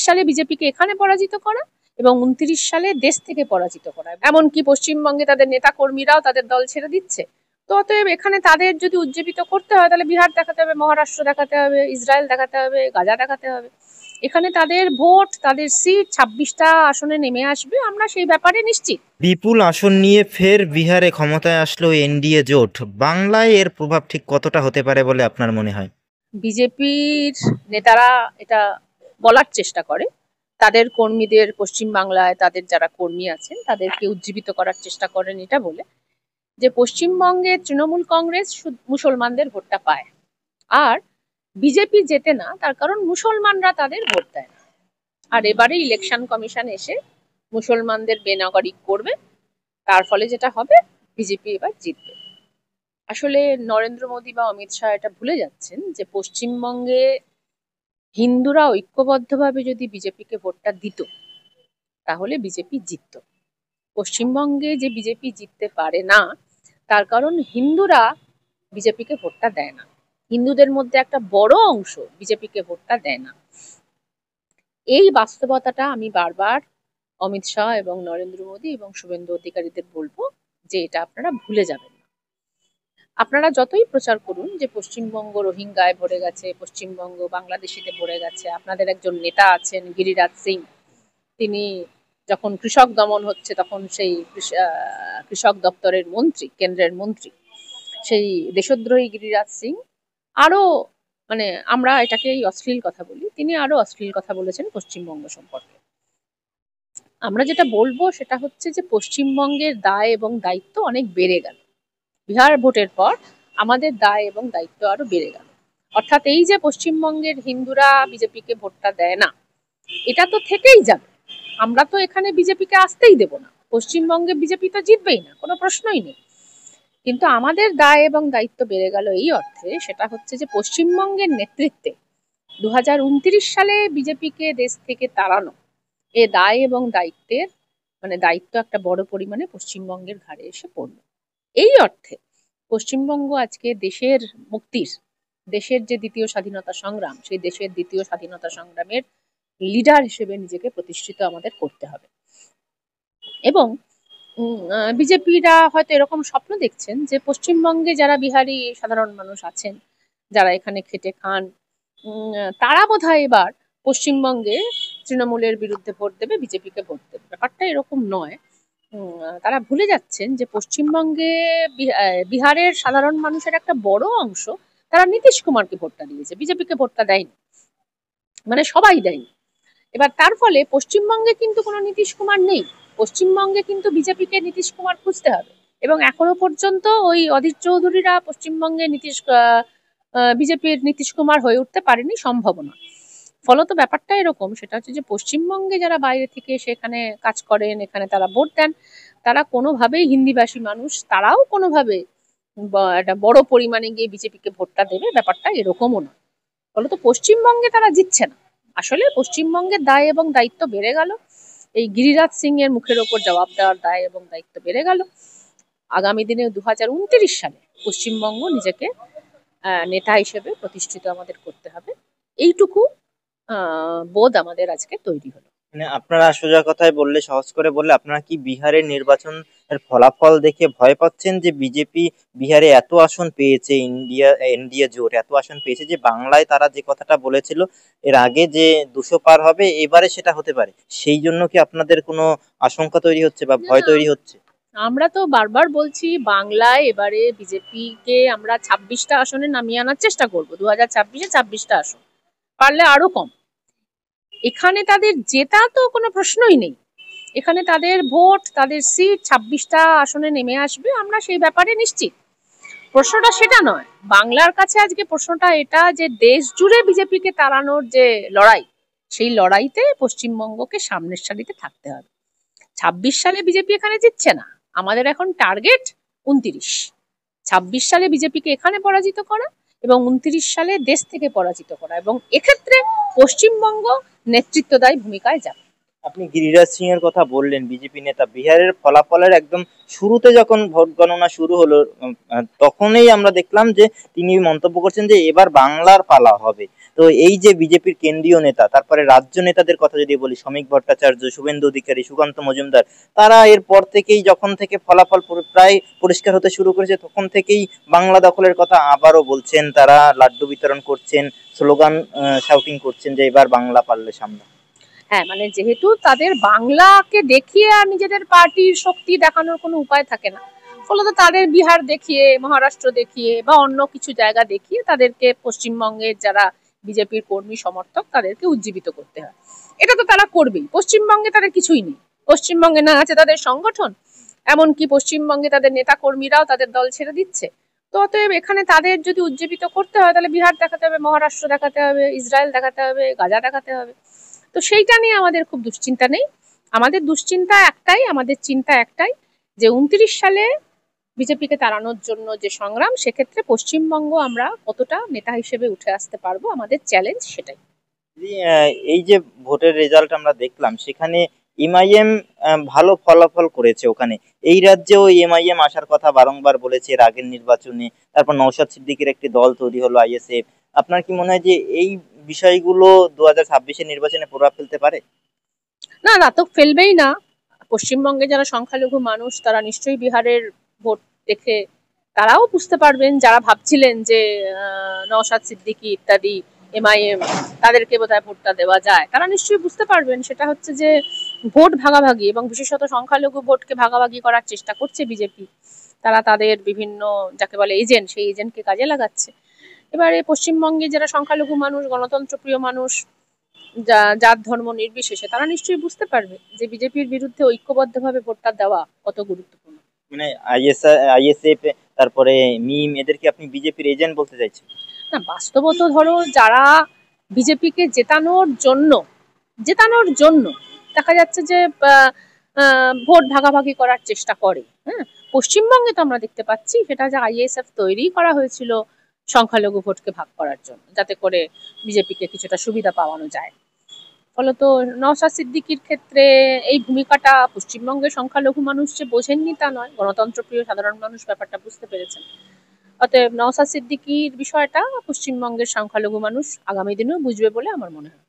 সালে বিজেপিকে এখানে পরাজিত করা এবং 29 সালে দেশ থেকে পরাজিত করা, এমনকি পশ্চিমবঙ্গে তাদের নেতা কর্মীরাও তাদের দল ছেড়ে দিচ্ছে। তো অতএব এখানে তাদের যদি উজ্জীবিত করতে হয় তাহলে বিহার দেখাতে হবে, মহারাষ্ট্র দেখাতে হবে, ইসরায়েল দেখাতে হবে, গাজা দেখাতে হবে। এখানে তাদের ভোট, তাদের সিট 26টা আসনে নেমে আসবে, আমরা সেই ব্যাপারে নিশ্চিত। বিপুল আসন নিয়ে ফের বিহারে ক্ষমতায় আসলো এনডিএ জোট, বাংলায় এর প্রভাব ঠিক কতটা হতে পারে বলে আপনার মনে হয়? বিজেপির নেতারা এটা বলার চেষ্টা করে, তাদের কর্মীদের, পশ্চিমবাংলায় তাদের যারা কর্মী আছেন তাদেরকে উজ্জীবিত করার চেষ্টা করেন এটা বলে যে পশ্চিমবঙ্গে তৃণমূল কংগ্রেস মুসলমানদের ভোটটা পায়, আর বিজেপি জেতে না তার কারণ মুসলমানরা তাদের ভোট দেয় না। আর এবারে ইলেকশন কমিশন এসে মুসলমানদের বেনাগরিক করবে, তার ফলে যেটা হবে বিজেপি এবার জিতবে। আসলে নরেন্দ্র মোদী বা অমিত শাহ এটা ভুলে যাচ্ছেন যে পশ্চিমবঙ্গে হিন্দুরা ঐক্যবদ্ধভাবে যদি বিজেপিকে ভোটটা দিত তাহলে বিজেপি জিতত। পশ্চিমবঙ্গে যে বিজেপি জিততে পারে না তার কারণ হিন্দুরা বিজেপিকে ভোটটা দেয় না, হিন্দুদের মধ্যে একটা বড় অংশ বিজেপিকে ভোটটা দেয় না। এই বাস্তবতাটা আমি বারবার অমিত শাহ এবং নরেন্দ্র মোদী এবং শুভেন্দু অধিকারীদের বলবো যে এটা আপনারা ভুলে যাবেন না। আপনারা যতই প্রচার করুন যে পশ্চিমবঙ্গ রোহিঙ্গায় ভরে গেছে, পশ্চিমবঙ্গ বাংলাদেশিতে ভরে গেছে, আপনাদের একজন নেতা আছেন গিরিরাজ সিং, তিনি যখন কৃষক দমন হচ্ছে তখন সেই কৃষক দপ্তরের মন্ত্রী, কেন্দ্রের মন্ত্রী, সেই দেশদ্রোহী গিরিরাজ সিং আরো, মানে আমরা এটাকেই অশ্লীল কথা বলি, তিনি আরো অশ্লীল কথা বলেছেন পশ্চিমবঙ্গ সম্পর্কে। আমরা যেটা বলবো সেটা হচ্ছে যে পশ্চিমবঙ্গের দায় এবং দায়িত্ব অনেক বেড়ে গেল, বিহার ভোটের পর আমাদের দায় এবং দায়িত্ব আরো বেড়ে গেল। অর্থাৎ এই যে পশ্চিমবঙ্গের হিন্দুরা বিজেপিকে ভোটটা দেয় না, এটা তো থেকেই যাবে, আমরা তো এখানে বিজেপিকে আসতেই দেব না, পশ্চিমবঙ্গে বিজেপি তো জিতবেই না, কোনো প্রশ্নই নেই। কিন্তু আমাদের দায় এবং দায়িত্ব বেড়ে গেল এই অর্থে, সেটা হচ্ছে যে পশ্চিমবঙ্গের নেতৃত্বে 2029 সালে বিজেপিকে দেশ থেকে তাড়ানো, এ দায় এবং দায়িত্বের, মানে দায়িত্ব একটা বড় পরিমাণে পশ্চিমবঙ্গের ঘাড়ে এসে পড়লো। এই অর্থে পশ্চিমবঙ্গ আজকে দেশের মুক্তির, দেশের যে দ্বিতীয় স্বাধীনতা সংগ্রাম, সেই দেশের দ্বিতীয় স্বাধীনতা সংগ্রামের লিডার হিসেবে নিজেকে প্রতিষ্ঠিত আমাদের করতে হবে। এবং বিজেপিরা হয়তো এরকম স্বপ্ন দেখছেন যে পশ্চিমবঙ্গে যারা বিহারি সাধারণ মানুষ আছেন, যারা এখানে খেটে খান, তারা বোধহয় এবার পশ্চিমবঙ্গে তৃণমূলের বিরুদ্ধে ভোট দেবে, বিজেপিকে ভোট দেবে। ব্যাপারটা এরকম নয়। তারা ভুলে যাচ্ছেন যে পশ্চিমবঙ্গে বিহারের সাধারণ মানুষের একটা বড় অংশ তারা নীতিশ কুমারকে ভোটটা দিয়েছে, বিজেপিকে ভোটটা দেয়নি, মানে সবাই দেয়নি। এবার তার ফলে পশ্চিমবঙ্গে কিন্তু কোনো নীতিশ কুমার নেই, পশ্চিমবঙ্গে কিন্তু বিজেপিকে নীতিশ কুমার খুঁজতে হবে। এবং এখনো পর্যন্ত ওই অধীর চৌধুরীরা পশ্চিমবঙ্গে বিজেপির নীতিশ কুমার হয়ে উঠতে পারেনি, সম্ভাবনা। ফলত ব্যাপারটা এরকম, সেটা হচ্ছে যে পশ্চিমবঙ্গে যারা বাইরে থেকে সেখানে কাজ করেন, এখানে তারা ভোট দেন, তারা কোনোভাবেই হিন্দিভাষী মানুষ, তারাও কোনোভাবে একটা বড় পরিমাণে গিয়ে বিজেপিকে ভোটটা দেবে, ব্যাপারটা এরকমও নয়। ফলত পশ্চিমবঙ্গে তারা জিতছে না। আসলে পশ্চিমবঙ্গের দায় এবং দায়িত্ব বেড়ে গেল, এই গিরিরাজ সিং এর মুখের ওপর জবাব দেওয়ার দায় এবং দায়িত্ব বেড়ে গেল। আগামী দিনে 2029 সালে পশ্চিমবঙ্গ নিজেকে নেতা হিসেবে প্রতিষ্ঠিত আমাদের করতে হবে, এইটুকু বোধ আমাদের আজকে তৈরি হলো। মানে আপনারা সোজা কথায় বললে, সহজ করে বললে, আপনারা কি বিহারের নির্বাচনের ফলাফল দেখে ভয় পাচ্ছেন যে বিজেপি বিহারে এত আসন পেয়েছে, এনডিএ জোট এত আসন পেয়েছে যে বাংলায় তারা যে কথাটা বলেছিল এর আগে যে 200 পার হবে, এবারে সেটা হতে পারে, সেই জন্য কি আপনাদের কোনো আশঙ্কা তৈরি হচ্ছে বা ভয় তৈরি হচ্ছে? আমরা তো বারবার বলছি বাংলায় এবারে বিজেপিকে আমরা 26টা আসনে নামিয়ে আনার চেষ্টা করব, 2026-এ 26টা আসন, পারলে আরো কম। এখানে তাদের জেতা তো কোনো প্রশ্নই নেই, এখানে তাদের ভোট, তাদের সিট 26টা আসনে নেমে আসবে, আমরা সেই ব্যাপারে নিশ্চিত। প্রশ্নটা সেটা নয়, বাংলার কাছে আজকে প্রশ্নটা এটা যে দেশ জুড়ে বিজেপিকে তাড়ানোর যে লড়াই, সেই লড়াইতে পশ্চিমবঙ্গকে সামনের সারিতে থাকতে হবে। 26 সালে বিজেপি এখানে জিতছে না, আমাদের এখন টার্গেট 29। 26 সালে বিজেপিকে এখানে পরাজিত করা এবং 29 সালে দেশ থেকে পরাজিত করা, এবং এক্ষেত্রে পশ্চিমবঙ্গ নেতৃত্বদায়ী ভূমিকায় যাবে। আপনি গিরিরাজ সিং এর কথা বললেন, বিজেপি নেতা। বিহারের ফলাফলের একদম শুরুতে যখন ভোট গণনা শুরু হলো, তখনই আমরা দেখলাম যে তিনি মন্তব্য করছেন যে এবার বাংলার পালা হবে। তো এই যে বিজেপির কেন্দ্রীয় নেতা, তারপরে রাজ্য নেতাদের কথা যদি বলি, শ্রমিক ভট্টাচার্য, শুভেন্দু অধিকারী, সুকান্ত মজুমদার, তারা এরপর থেকেই, যখন থেকে ফলাফল প্রায় পরিষ্কার হতে শুরু করেছে, তখন থেকেই বাংলা দখলের কথা আবারও বলছেন। তারা লাড্ডু বিতরণ করছেন, স্লোগান শাউটিং করছেন যে এবার বাংলা পারলে সামনে। হ্যাঁ, মানে যেহেতু তাদের বাংলাকে দেখিয়ে আর নিজেদের পার্টির শক্তি দেখানোর কোনো উপায় থাকে না, ফলত তাদের বিহার দেখিয়ে, মহারাষ্ট্র দেখিয়ে বা অন্য কিছু জায়গা দেখিয়ে তাদেরকে পশ্চিমবঙ্গের যারা বিজেপির কর্মী সমর্থক তাদেরকে উজ্জীবিত করতে হয়। এটা তো তারা করবেই। পশ্চিমবঙ্গে তাদের কিছুই নেই। পশ্চিমবঙ্গে না আছে তাদের সংগঠন, এমনকি পশ্চিমবঙ্গে তাদের নেতা কর্মীরাও তাদের দল ছেড়ে দিচ্ছে। তো অতএব এখানে তাদের যদি উজ্জীবিত করতে হয় তাহলে বিহার দেখাতে হবে, মহারাষ্ট্র দেখাতে হবে, ইসরায়েল দেখাতে হবে, গাজা দেখাতে হবে। তো সেইটা নিয়ে আমাদের খুব দুশ্চিন্তা নেই। আমাদের দুশ্চিন্তা একটাই, আমাদের চিন্তা একটাই, যে 29 সালে বিজেপিকে তাড়ানোর জন্য যে সংগ্রাম, সেক্ষেত্রে পশ্চিমবঙ্গ আমরা কতটা নেতা হিসেবে উঠে আসতে পারবো, আমাদের চ্যালেঞ্জ সেটাই। এই যে ভোটের রেজাল্ট আমরা দেখলাম, সেখানে এমআইএম ভালো ফলাফল করেছে ওখানে। এই রাজ্যেও এমআইএম আসার কথা বারংবার বলেছে এর আগের নির্বাচনে। তারপর নওশাদ সিদ্দিকীর একটি দল তৈরি হলো, আইএসএফ। আপনার কি মনে হয় যে এই বিষয়গুলো 2026-এর নির্বাচনে প্রভাব ফেলতে পারে? না, না তো ফেলবেই না। পশ্চিমবঙ্গে যারা সংখ্যালঘু মানুষ তারা নিশ্চয়ই বিহারের ভোট দেখে তারাও বুঝতে পারবেন, যারা ভাবছিলেন যে নওশাদ সিদ্দিকী ইত্যাদি এমআইএম তাদেরকে বোধহয় ভোটটা দেওয়া যায়, তারা নিশ্চয়ই বুঝতে পারবেন সেটা হচ্ছে যে ভোট ভাগাভাগি, এবং বিশেষত সংখ্যালঘু ভোটকে ভাগাভাগি করার চেষ্টা করছে বিজেপি। তারা তাদের বিভিন্ন যাকে বলে এজেন্ট, সেই এজেন্টকে কাজে লাগাচ্ছে। এবারে পশ্চিমবঙ্গে যারা সংখ্যালঘু মানুষ, গণতন্ত্রপ্রিয় মানুষ, জাত ধর্ম নির্বিশেষে, তারা নিশ্চয়ই বুঝতে পারবে যে বিজেপির বিরুদ্ধে ঐক্যবদ্ধভাবে ভোটটা দেওয়া কত গুরুত্বপূর্ণ। মানে আইএসএফ, তারপরে মিম, এদেরকে আপনি বিজেপির এজেন্ট বলতে চাইছেন? না, বাস্তবত ধরো যারা বিজেপিকে জেতানোর জন্য দেখা যাচ্ছে যে ভোট ভাগাভাগি করার চেষ্টা করে। হ্যাঁ, পশ্চিমবঙ্গে তো আমরা দেখতে পাচ্ছি সেটা যে আইএসএফ তৈরি করা হয়েছিল সংখ্যালঘু ভোটকে ভাগ করার জন্য, যাতে করে বিজেপিকে কিছুটা সুবিধা পাওয়ানো যায়। ফলত নওশাদ সিদ্দিকীর ক্ষেত্রে এই ভূমিকাটা পশ্চিমবঙ্গের সংখ্যালঘু মানুষ যে বোঝেননি তা নয়, গণতন্ত্রপ্রিয় সাধারণ মানুষ ব্যাপারটা বুঝতে পেরেছেন। অতএব নওশাদ সিদ্দিকীর বিষয়টা পশ্চিমবঙ্গের সংখ্যালঘু মানুষ আগামী দিনেও বুঝবে বলে আমার মনে হয়।